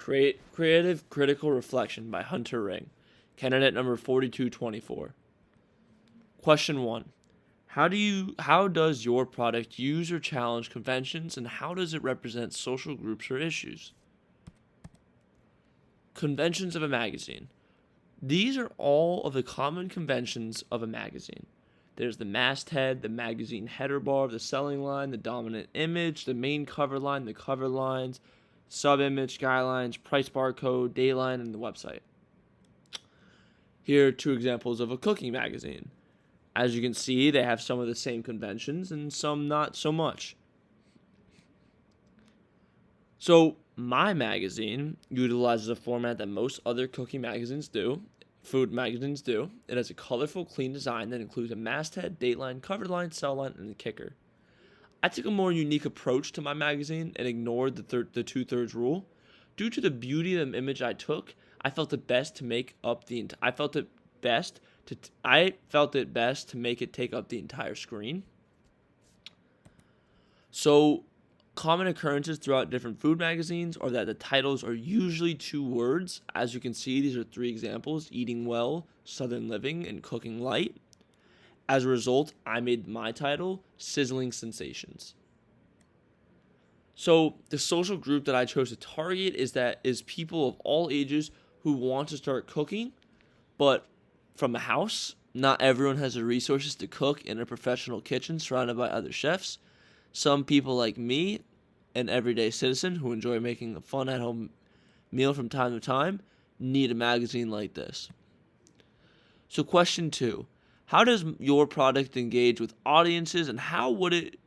Creative Critical Reflection by Hunter Ring, candidate number 4224. Question 1. How does your product use or challenge conventions, and how does it represent social groups or issues? Conventions of a magazine. These are all of the common conventions of a magazine. There's the masthead, the magazine header bar, the selling line, the dominant image, the main cover line, the cover lines, sub-image, guidelines, price barcode, dayline, and the website. Here are two examples of a cooking magazine. As you can see, they have some of the same conventions and some not so much. So, my magazine utilizes a format that most other cooking magazines do, food magazines do. It has a colorful, clean design that includes a masthead, dateline, cover line, sell line, and a kicker. I took a more unique approach to my magazine and ignored the 2/3 rule. Due to the beauty of the image I took, I felt it best to make it take up the entire screen. So, common occurrences throughout different food magazines are that the titles are usually 2 words. As you can see, these are 3 examples: Eating Well, Southern Living, and Cooking Light. As a result, I made my title Sizzling Sensations. So, the social group that I chose to target is people of all ages who want to start cooking, but from a house. Not everyone has the resources to cook in a professional kitchen surrounded by other chefs. Some people like me, an everyday citizen who enjoy making a fun at-home meal from time to time, need a magazine like this. So question 2. How does your product engage with audiences, and how would it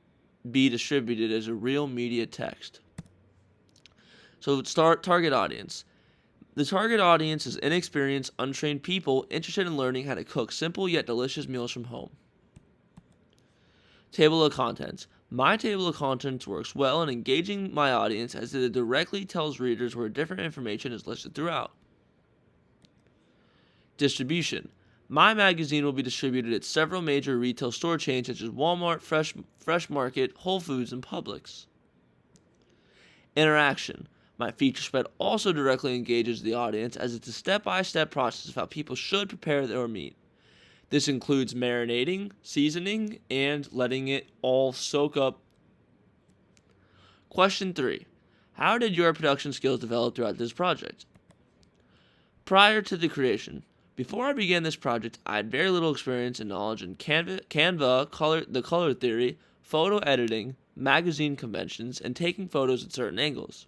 be distributed as a real media text? So target audience. The target audience is inexperienced, untrained people interested in learning how to cook simple yet delicious meals from home. Table of contents. My table of contents works well in engaging my audience as it directly tells readers where different information is listed throughout. Distribution. My magazine will be distributed at several major retail store chains such as Walmart, Fresh Market, Whole Foods, and Publix. Interaction. My feature spread also directly engages the audience as it's a step-by-step process of how people should prepare their meat. This includes marinating, seasoning, and letting it all soak up. Question 3. How did your production skills develop throughout this project? Prior to the creation, before I began this project, I had very little experience and knowledge in Canva, the color theory, photo editing, magazine conventions, and taking photos at certain angles.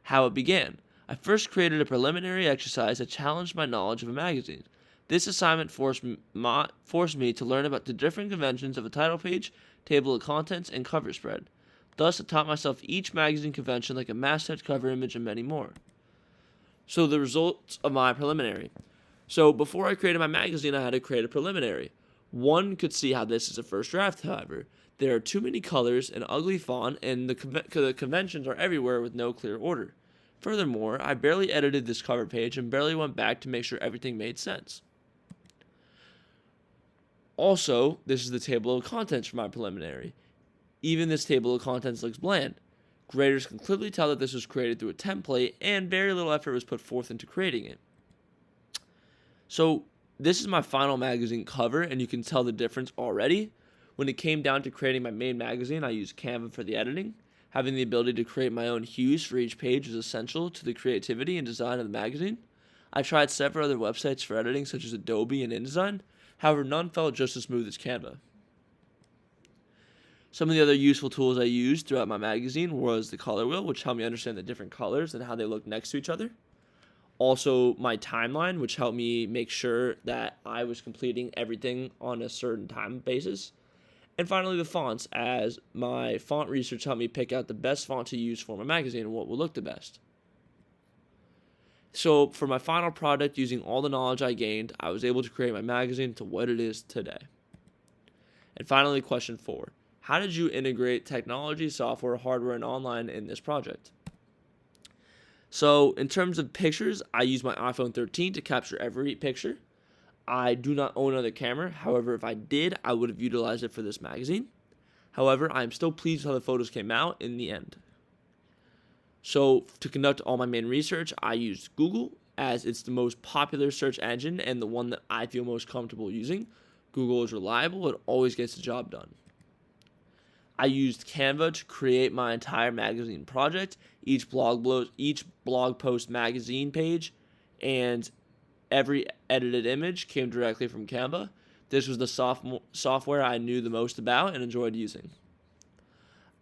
How it began. I first created a preliminary exercise that challenged my knowledge of a magazine. This assignment forced me to learn about the different conventions of a title page, table of contents, and cover spread. Thus, I taught myself each magazine convention like a masthead, cover image, and many more. So the results of my preliminary. So before I created my magazine, I had to create a preliminary. One could see how this is a first draft, however. There are too many colors, an ugly font, and the conventions are everywhere with no clear order. Furthermore, I barely edited this cover page and barely went back to make sure everything made sense. Also, this is the table of contents for my preliminary. Even this table of contents looks bland. Graders can clearly tell that this was created through a template and very little effort was put forth into creating it. So, this is my final magazine cover, and you can tell the difference already. When it came down to creating my main magazine, I used Canva for the editing. Having the ability to create my own hues for each page was essential to the creativity and design of the magazine. I tried several other websites for editing, such as Adobe and InDesign. However, none felt just as smooth as Canva. Some of the other useful tools I used throughout my magazine was the color wheel, which helped me understand the different colors and how they look next to each other. Also, my timeline, which helped me make sure that I was completing everything on a certain time basis. And finally, the fonts, as my font research helped me pick out the best font to use for my magazine and what will look the best. So, for my final product, using all the knowledge I gained, I was able to create my magazine to what it is today. And finally, question 4. How did you integrate technology, software, hardware, and online in this project? So, in terms of pictures, I use my iPhone 13 to capture every picture. I do not own another camera. However, if I did, I would have utilized it for this magazine. However, I am still pleased with how the photos came out in the end. So to conduct all my main research, I used Google, as it's the most popular search engine and the one that I feel most comfortable using. Google is reliable, it always gets the job done. I used Canva to create my entire magazine project, each blog post magazine page, and every edited image came directly from Canva. This was the software I knew the most about and enjoyed using.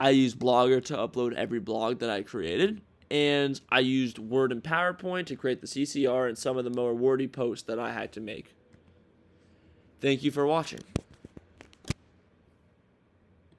I used Blogger to upload every blog that I created, and I used Word and PowerPoint to create the CCR and some of the more wordy posts that I had to make. Thank you for watching.